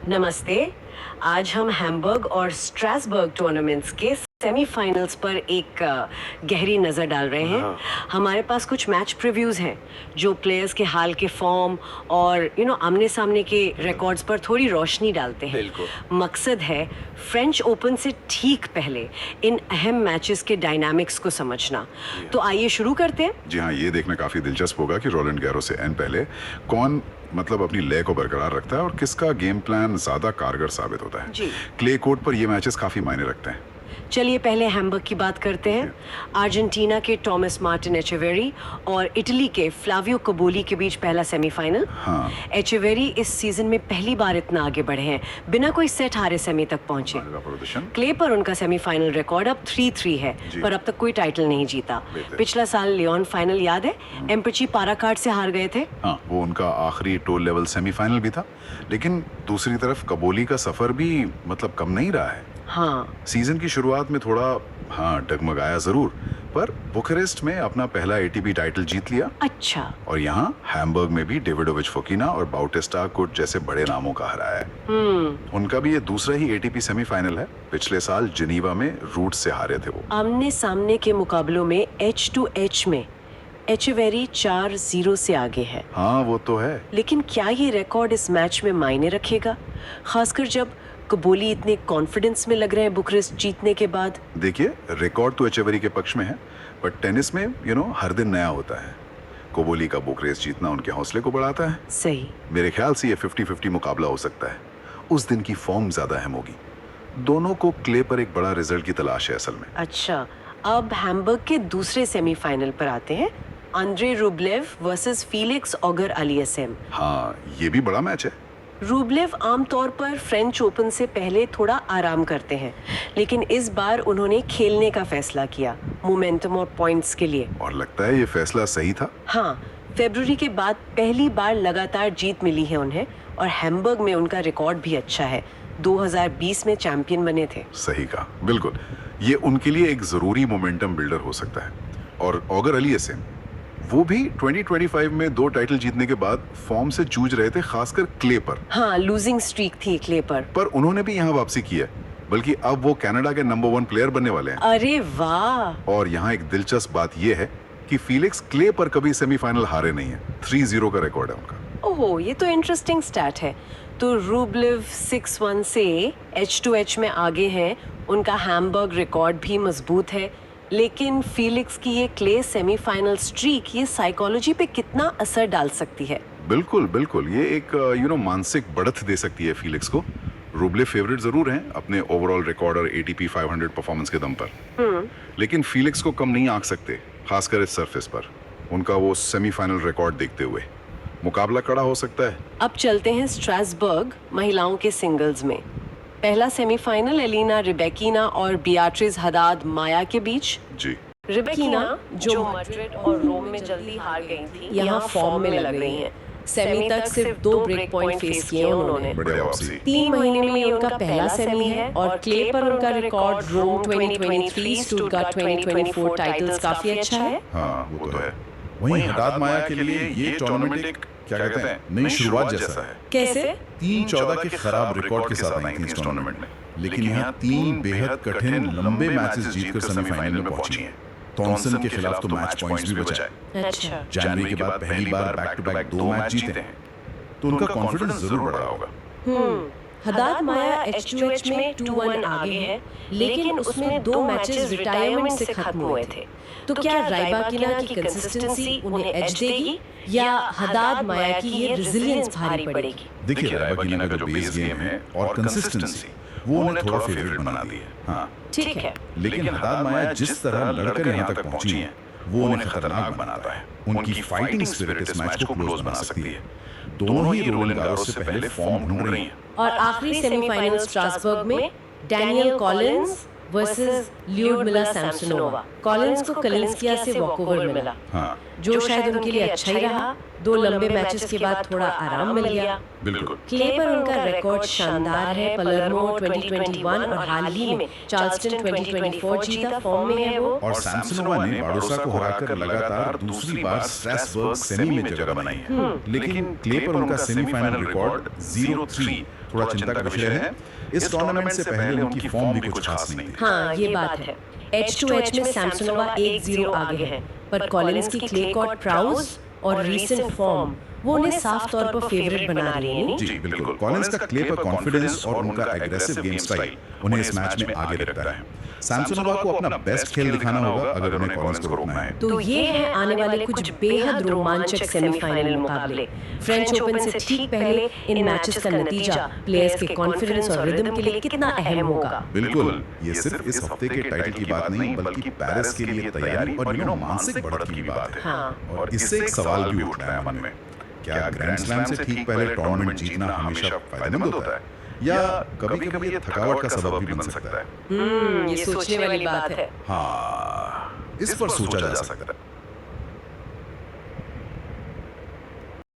नमस्ते। आज हम हैम्बर्ग और स्ट्रासबर्ग टूर्नामेंट्स के सेमीफाइनल्स पर एक गहरी नज़र डाल रहे हैं। हमारे पास कुछ मैच प्रीव्यूज़ हैं जो प्लेयर्स के हाल के फॉर्म और आमने सामने के रिकॉर्ड्स पर थोड़ी रोशनी डालते हैं। मकसद है फ्रेंच ओपन से ठीक पहले इन अहम मैचेस के डायनामिक्स को समझना। तो आइए शुरू करते हैं। जी हाँ, ये देखना काफ़ी दिलचस्प होगा कि रोलैंड गैरोस से पहले कौन अपनी लय को बरकरार रखता है और किसका गेम प्लान ज़्यादा कारगर साबित होता है। जी। क्ले कोर्ट पर ये मैचेस काफ़ी मायने रखते हैं। चलिए पहले हैम्बर्ग की बात करते हैं। अर्जेंटीना के टॉमस मार्टिन एचेवेरी और इटली के फ्लावियो कबोली के बीच पहला सेमीफाइनल। हाँ। एचेवेरी इस सीजन में पहली बार इतना आगे बढ़े हैं, बिना कोई सेट हारे सेमी तक पहुंचे। क्ले पर उनका सेमीफाइनल रिकॉर्ड अब 3-3 है, पर अब तक कोई टाइटल नहीं जीता। पिछला साल लियोन फाइनल याद है, एम्पची पाराकार्ड से हार गए थे। हाँ, वो उनका आखिरी टोल लेवल सेमीफाइनल भी था। लेकिन दूसरी तरफ कबोली का सफर भी कम नहीं रहा है। हाँ, सीजन की शुरुआत में थोड़ा डगमगाया जरूर, पर बुखारेस्ट में अपना पहला एटीपी टाइटल जीत लिया। अच्छा। और यहाँ हैम्बर्ग में भी डेविडोविच फोकिना और बाउटिस्टा गुट जैसे बड़े नामों का हराया है। उनका भी ये दूसरा ही एटीपी सेमीफाइनल है। पिछले साल जिनीवा में रूट से हारे थे वो। आमने सामने के मुकाबलों में H2H में एचेवेरी 4-0 से आगे है। हाँ, वो तो है। लेकिन क्या ये रिकॉर्ड इस मैच में मायने रखेगा, खासकर जब कबोली इतने कॉन्फिडेंस में लग रहे हैं बुखारेस्ट जीतने के बाद? देखिए, रिकॉर्ड तो एचेवेरी के पक्ष में है, पर टेनिस में हर दिन नया होता है। कबोली का बुखारेस्ट जीतना उनके हौसले को बढ़ाता है। सही। मेरे ख्याल से ये 50-50 मुकाबला हो सकता है। उस दिन की फॉर्म ज्यादा अहम होगी। दोनों को क्ले पर एक बड़ा रिजल्ट की तलाश है असल में। अच्छा, अब हैम्बर्ग के दूसरे सेमीफाइनल पर आते हैं। Andrey Rublev versus Felix Auger Aliassime. हाँ, ये भी बड़ा मैच है। रूबलेव आमतौर पर फ्रेंच ओपन से पहले थोड़ा आराम करते हैं, लेकिन इस बार उन्होंने खेलने का फैसला किया, मोमेंटम और पॉइंट्स के लिए। और लगता है ये फैसला सही था। हाँ, फरवरी के बाद पहली बार लगातार जीत मिली है उन्हें, और हैम्बर्ग में उनका रिकॉर्ड भी अच्छा है। 2020 में चैंपियन बने थे। सही कहा, बिल्कुल। ये उनके लिए एक जरूरी मोमेंटम बिल्डर हो सकता है। और ऑगर अलियसेम, वो भी 2025 में 2 टाइटल जीतने के बाद फॉर्म से जूझ रहे थे, खासकर क्ले पर। हाँ, लूजिंग स्ट्रीक थी क्ले पर उन्होंने भी यहाँ वापसी की है, बल्कि अब वो कनाडा के नंबर 1 प्लेयर बनने वाले हैं। अरे वाह। और यहाँ एक दिलचस्प बात यह है कि फीलिक्स क्ले पर कभी सेमीफाइनल हारे नहीं है। 3-0 का रिकॉर्ड है उनका। ओहो, ये तो इंटरेस्टिंग स्टैट है। तो रूबलेव 6-1 से H2H में आगे हैं। उनका हैम्बर्ग रिकॉर्ड भी मजबूत है, लेकिन फीलिक्स की ये क्ले सेमीफाइनल स्ट्रीक ये साइकोलॉजी पे कितना असर डाल सकती है? बिल्कुल बिल्कुल, ये एक मानसिक बढ़त दे सकती है फीलिक्स को। रूबलेव फेवरेट जरूर हैं अपने ओवरऑल रिकॉर्ड और ATP 500 परफॉर्मेंस के दम पर, लेकिन फीलिक्स को कम नहीं आंक सकते, खासकर इस सरफेस पर। उनका वो सेमीफाइनल रिकॉर्ड देखते हुए मुकाबला कड़ा हो सकता है। अब चलते हैं स्ट्रासबर्ग महिलाओं के सिंगल्स में। पहला सेमीफाइनल एलिना रिबेकिना और बियाट्रिस हदाद माया के बीच। जी। रिबेकिना, जो मैड्रिड और रोम में जल्दी हार गई थी, यहाँ फॉर्म में लग रही हैं। सेमी तक सिर्फ 2 ब्रेक पॉइंट फेस किए उन्होंने। 3 महीने में ये उनका पहला सेमी है, और क्ले पर उनका रिकॉर्ड रोम 2023, स्टुटगार्ट 2024 टाइटल्स काफी अच्छा है। हाँ, वो तो है। वहीं हदाद माया के लिए ये टूर्नामेंट एक क्या कहते हैं नई शुरुआत जैसा है। कैसे? 3-14 के खराब रिकॉर्ड के साथ आई थी इस टूर्नामेंट में, लेकिन यहाँ 3 बेहद कठिन लंबे मैचेस जीतकर सेमीफाइनल में पहुंची हैं। थॉमसन के खिलाफ तो मैच पॉइंट्स भी बचाए। अच्छा। जनवरी के बाद पहली बार बैक टू बैक 2 मैच जीते हैं, तो उनका कॉन्फिडेंस जरूर बढ़ा होगा। हदाद माया H2H में 2-1 आगे है, लेकिन उसमें 2 मैचेस रिटायरमेंट से खत्म हुए थे। तो क्या राइबाकिना की कंसिस्टेंसी उन्हें एज देगी, या हदाद माया की ये रेजिलियंस भारी पड़ेगी? देखिए, राइबाकिना का जो बेस गेम है और कंसिस्टेंसी, वो उन्हें थोड़ा फेवरेट बना दी है। हाँ, ठीक है। लेकिन हदाद माया जिस तरह लड़कर यहाँ तक पहुंची है, वो उन्हें खतरनाक बनाता है। उनकी फाइटिंग स्पिरिट इस मैच को क्लोज बना सकती है। दोनों ही रोलैंड गारोस से पहले फॉर्म ढूंढ रही हैं। और आखिरी सेमीफाइनल स्ट्रासबर्ग में Daniel Collins versus Lyudmila Samsonova. Collins को कलिंस्किया से वॉकओवर मिला, हाँ, जो शायद उनके लिए अच्छा ही रहा। 2 लंबे मैचेस के बाद थोड़ा आराम मिल गया। बिल्कुल। क्ले पर उनका रिकॉर्ड शानदार है। पलर्मो 2021 और हाल ही में चार्ल्सटन 2024 जीता फॉर्म में है वो। और सैमसनोवा ने बारोसा को हराकर लगातार दूसरी बार स्ट्रासबर्ग सेमी में जगह बनाई है। लेकिन क्ले पर उनका सेमीफाइनल रिकॉर्ड 0-3 थोड़ा चिंता का विषय है। इस टूर्नामेंट से पहले उनकी फॉर्म भी कुछ खास नहीं थी। हाँ, ये बात है। एच टू एच में सैमसनोवा 1-0 आगे है, पर कॉलिंस की क्ले कोर्ट प्राउज और रीसेंट फॉर्म वो उन्हें साफ तौर पर फेवरेट बना रही है। नहीं? जी बिल्कुल। कॉलिंस का क्ले पर कॉन्फिडेंस और उनका एग्रेसिव गेम स्टाइल उन्हें इस मैच में आगे रखता है। सैमसनोवा को अपना बेस्ट खेल दिखाना होगा अगर उन्हें कॉलिंस को रोकना है। तो ये है आने वाले कुछ बेहद रोमांचक सेमीफाइनल मुकाबले। फ्रेंच ओपन से ठीक पहले इन मैचेस का नतीजा प्लेयर्स के कॉन्फिडेंस और रिदम के लिए कितना अहम होगा। बिल्कुल, ये सिर्फ इस हफ्ते के टाइटल की बात नहीं बल्कि पेरिस के लिए तैयारी और मानसिक बढ़त की भी बात है। हाँ। और इससे एक सवाल भी उठता है मन में, क्या ग्रैंड स्लैम से ठीक पहले टूर्नामेंट जीतना हमेशा फायदेमंद होता है या कभी-कभी ये थकावट का सबब भी बन सकता है? ये सोचने वाली बात है। हाँ, इस पर सोचा जा सकता है।